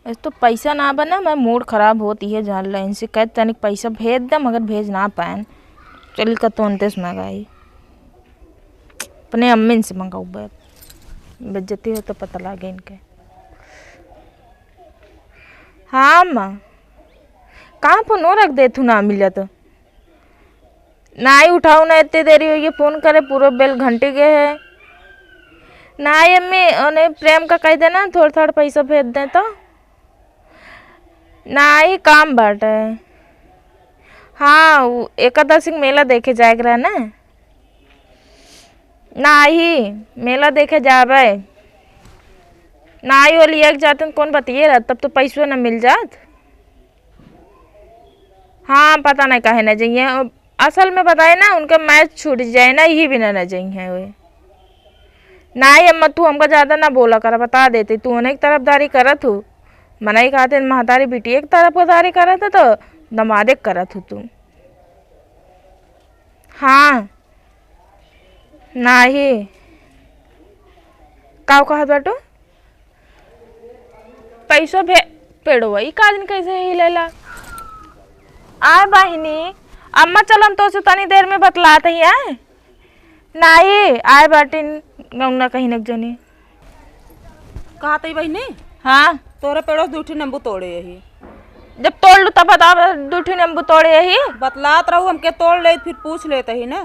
ऐसे तो पैसा ना बना मैं मूड खराब होती है जान ला इनसे कह तनिक पैसा भेज दे मगर भेज ना पाए चल का तो अंतेस मंगाई अपने अम्मी से मंगाऊ बेज्जती हो तो पता लगे इनके। हाँ माँ कहाँ फोन रख दे तू ना मिला तो ना ही उठाऊ ना इतनी देरी हुई है फ़ोन करे पूरा बेल घंटे के है ना ही अम्मी उन्हें प्रेम का कह देना थोड़ा थोड़ा पैसा भेज दें तो ना ही काम बाट है। हाँ एकादशी मेला देखे जाएगा रहा ना ही मेला देखे जावे ना ही वो लिया जाते कौन बताइए रहा तब तो पैसों ना मिल जात। हाँ पता नहीं कहे ना जाइए असल में बताए ना उनका मैच छूट जाए ना यही बिना ना जाइए वे ना ही अम्मा तू हमको ज़्यादा ना बोला कर बता देती तू अनेक तरफदारी करत हो मना ही कहते महतारी बेटी एक तरफदारी करत तो दमादे करत हो तू। हाँ ना ही काव कहत बाटो पैसो पेड़ो ई का दिन कैसे हिलेला आय बहिनी अम्मा चलन तो से तनी देर में बतलात ही आए नहीं आए बाटिन गौना कहीं नक जनी कहा तई बहिनी। हाँ तोरे पेड़ों दूठी नींबू तोड़े यही जब तोड़ लू तब बता दूठी नींबू तोड़े यही बतलात रहू हमके तोड़ ले फिर पूछ लेते ही ना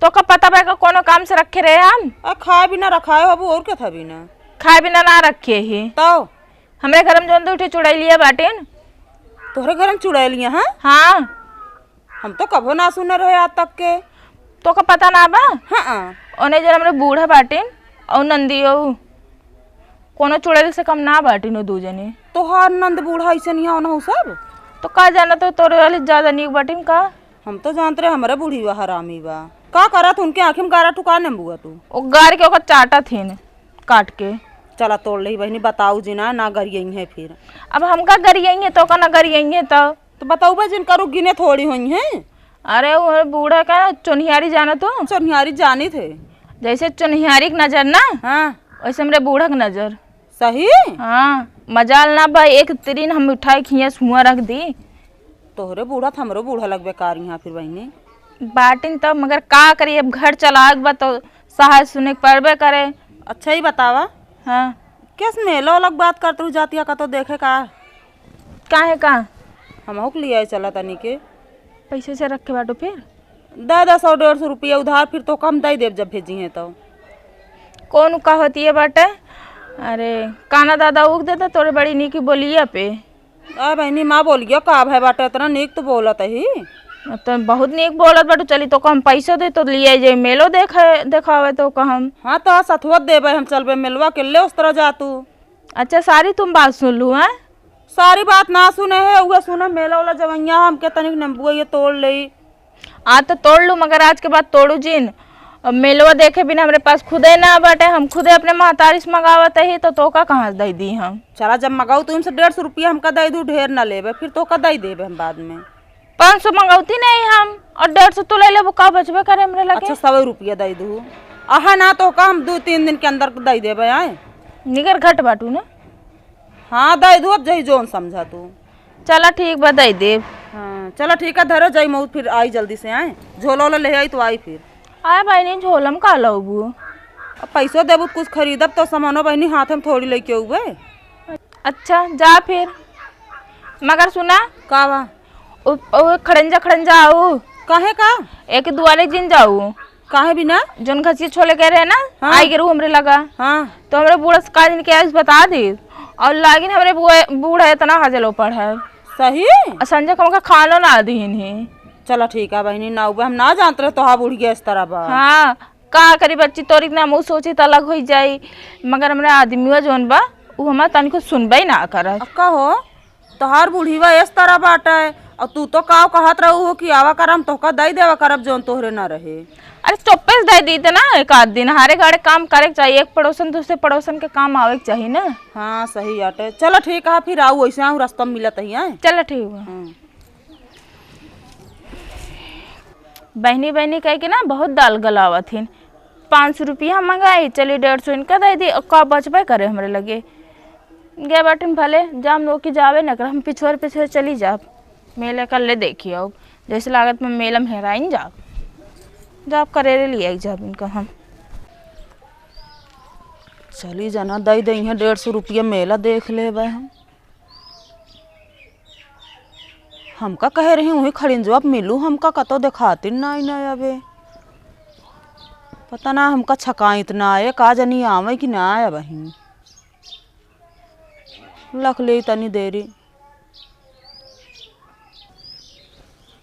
तो का पता बा कोनो काम से रखे रहे हम खाए बिना रखाए हो और क्या था बिना खाए बिना ना रखे ही तो हमरे घर में जो दूठी चुड़ाई लिया बाटिन तोहरे घर में चुड़ैल लिया। हाँ हाँ हम तो कभो ना सुने रहे आज तक के तो का पता ना बा। हाँ ओने जरा हमरे बूढ़ा बाटिन और नंदी कोनो चुड़ैल से कम ना बाटिन दू जने तो हर नंद बूढ़ा ऐसे नहीं होना हो सब तो का जाना तो तोरे वाले ज्यादा नीक बाटिन का हम तो जानते रहे हमारे बूढ़ी बा हरामी बा का करत उनके आँखें में गारा ठुका नींबुआ तू वो गार के ओकर चाटा थीन काट के चला तोड़ ली बहनी बताऊ जी ना गरियई है फिर अब हमका गरियई है तो का ना गरियई है तो बताऊ बा जिनका रुक गिने थोड़ी हुई है। अरे वो बूढ़ा का चुनहियारी जाना तो चुनहियारी जानी थे जैसे चुनहियारी की नजर ना हाँ वैसे हमरे बूढ़ा की नजर सही। हाँ मजाल ना भाई एक तिरिन हम मिठाई खिया हुआ रख दी तोहरे बूढ़ा था हमरो बूढ़ा लगबे कार यहाँ फिर बहनी बाटिन तब मगर का करिए अब घर चला बा तो सहाय सुने पड़बे करे। अच्छा ही बतावा हाँ किस मेलो अलग बात करते हो जातिया का तो देखे का है का हम लिया चला तनी के पैसे से रखे बाटो फिर दे 100-150 रुपया उधार फिर तो कम दे देव जब भेजी है तो कौन का होती है बाटे। अरे काना दादा उग देता तोरे बड़ी नीकी बोलिया पे आ बहनी माँ बोलियो का भाई बाटे इतना नीक तो बोलत ही तो बहुत नीक बोलत बाटू चली तो कम पैसा दे तो लिए जाए मेलो देखावे तो कहम। हाँ तो सथुआ देवे हम चलबे मिलवा के ले उस तरह जा तू। अच्छा सारी तुम बात सुन लू है सारी बात ना सुने है उहे सुने मेला वाला जवैया हमके तनिक नींबू ये तोड़ ले आ तो तोड़ लू मगर आज के बाद तोड़ू जिन मेलवा देखे बिना हमारे पास खुदे ना बाटे हम खुदे अपने महतारी से मंगावत ही तो का कहाँ दे दी हम। चला जब मंगाऊ तो इनसे 150 रुपया हमका दे दू ढेर ना लेबे फिर तो का दे देबे हम बाद में 500 मंगाती नहीं हम और 150 तो ले लेबो का बचबे करे हमरे लगे। अच्छा 100 रुपया दे दू आहा ना तो का हम 2-3 दिन के अंदर दे देबे आए निगर घट बाटू ना। हाँ दे दू अब जही जोन समझा तू चला ठीक बा दे देव। हाँ चलो ठीक है धरो जाई मऊ फिर आई जल्दी से आए झोला वोला ले आई तो आई फिर आए बहनी झोलम का लबू अब पैसों देबू कुछ खरीदब तो सामानो बहनी हाथ में थोड़ी लेके उबे। अच्छा जा फिर मगर सुना का खड़ंजा आओ काहे का एक दुआरे जिन जाऊ काहे बिना जोन घसी छोले कह रहे ना। हाँ? आई गिरू हमरे लगा। हाँ तो हमरे बूढ़ा का दिन के बता दी और लागिन हमरे बूढ़ा इतना हजलो पढ़ा सही संजय को हमका खाना ना दीन ही। चलो ठीक है बहनी ना उबे हम ना जानते रहे तो हाँ बुढ़ गया इस तरह बा। हाँ का करी बच्ची तोरी ना मुँह सोची तो अलग हो जाई मगर हमारे आदमी जोन बा वो हमारा तन को सुनबे ना कर का हो तोहार बूढ़ी बा इस तरह बाटा है और तू तो का कहत रहू हो कि आवा करम तो का दई देवा करब जोन तोहरे ना रहे। अरे चौप्पे दे दी थे ना एक आध दिन हारे गाड़े काम करे चाहिए एक पड़ोसन दूसरे पड़ोसन के काम आवे चाहिए ना। हाँ सही आटे चलो ठीक है फिर आऊ वैसे आऊ रास्ता में मिलत ही। चलो ठीक है। बहनी बहनी कह के ना बहुत दाल गलावा थी 500 रुपया मंगाई चलिए 150 इनका दे दी का बचबे करे हमरे लगे गे बाटिन भले जाम लोग जावे न कर हम पिछोर चली जाब मेले कर ले देखिए अब जैसे लागत में मेला में हेराइन जाब करे लिए जाब इनका हम चली जाना दई दई है 150 रुपया मेला देख ले हमका कह रही हूँ खड़ीन जवाब मिलू हमका कतो दिखाती ना अबे पता ना हमका छका इतना आए का जनी आवे कि ना आया बहन लख ले तनी देरी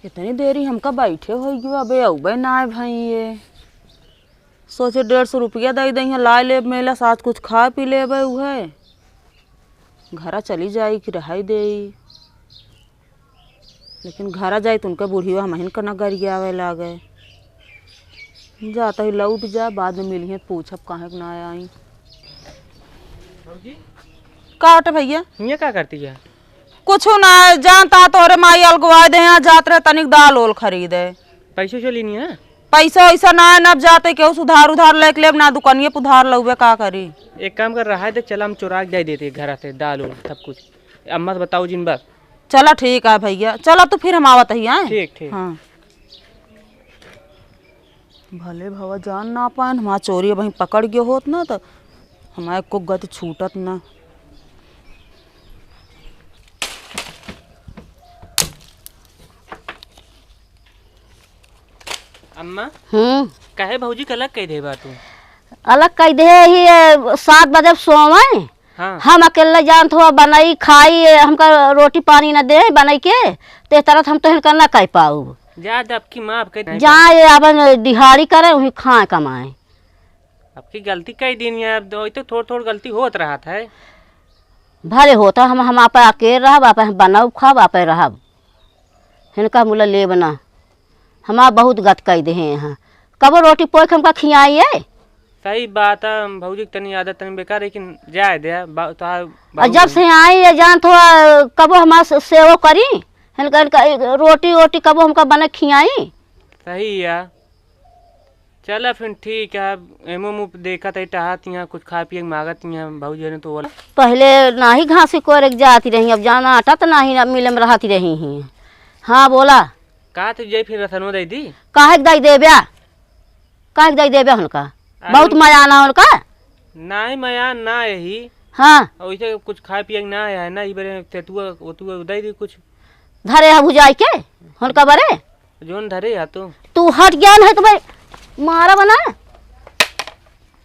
इतनी देरी हमका बैठे होगी अबे अबे ना आए भाई ये सोचे 150 रुपया दई दई ला ले मेला साथ कुछ खा पी ले उहे घरा चली जाई कि रहाई दे लेकिन घरा जाए तो उनका बूढ़ी हमहिन का न गरिया आवे लागे जाता ही लौट जा बाद में मिली है पूछब कहाँ ना आई काट भैया ये क्या करती है? कुछ ना जानता तोरे माई अलगवा दे यहाँ जात रहे तनिक दाल ओल खरीदे पैसे चो लेनी है? पैसा वैसा ना नब जाते केहू सुधार उधार लेके लेब ना दुकानिए पुधार लउबे का करी एक काम कर रहा है तो चला हम चुरा के दे देते घर से दाल उल सब कुछ। अम्मा से बताओ जिन बार। चला ठीक है भैया चला तो फिर हम आवत ही हैं। ठीक ठीक हाँ भले भवा जान ना पाए हमारा चोरी वहीं पकड़ गयो होत ना तो हमारे को गति छूटत ना। अम्मा कहे भौजी कलक कह दे बा तू अलग कह दे ही 7 बजे सोवे हाँ हम अकेले जान थोड़ा बनाई खाई हमका रोटी पानी न दे बनाई के ते तरह हम तो करना कह पाऊ याद आपकी माँ आप कह जाए अब दिहाड़ी करे वही खाए कमाए आपकी गलती कई दिन है अब तो थोड़ी थोड़ी गलती होत रहा था भले होता हम आप अकेले रहब आप बनाऊ खाब आप रहब हिनका मुला ले बना हमारा बहुत गत कह दे यहाँ कब रोटी पोख हमका खियाइए सही बात है भौजी तनी आदत तनी बेकार लेकिन जाए दे और जब से आई जान थोड़ा कबो हमारा सेवा करी हिनका रोटी वोटी कबो हमका बने खियाई सही है। चला फिर ठीक है एमो मुँह देखा था टहात यहाँ कुछ खा पिए मांगत यहाँ भौजी ने तो बोला पहले ना ही घासी कोरे जाती रही अब जाना आटा तो ना ही मिले में रहती रही ही। हाँ बोला कहा तो जय फिर रसनो दे दी काहे दई देब्या काहे दई देब्या उनका बहुत मजा ना उनका ना ही मया ना यही हाँ वैसे कुछ खा पिए ना है ना ही बरे तेतुआ दे दी कुछ धरे है बुझाई के उनका बरे जोन धरे या तो तू हट गया है तो भाई मारा बना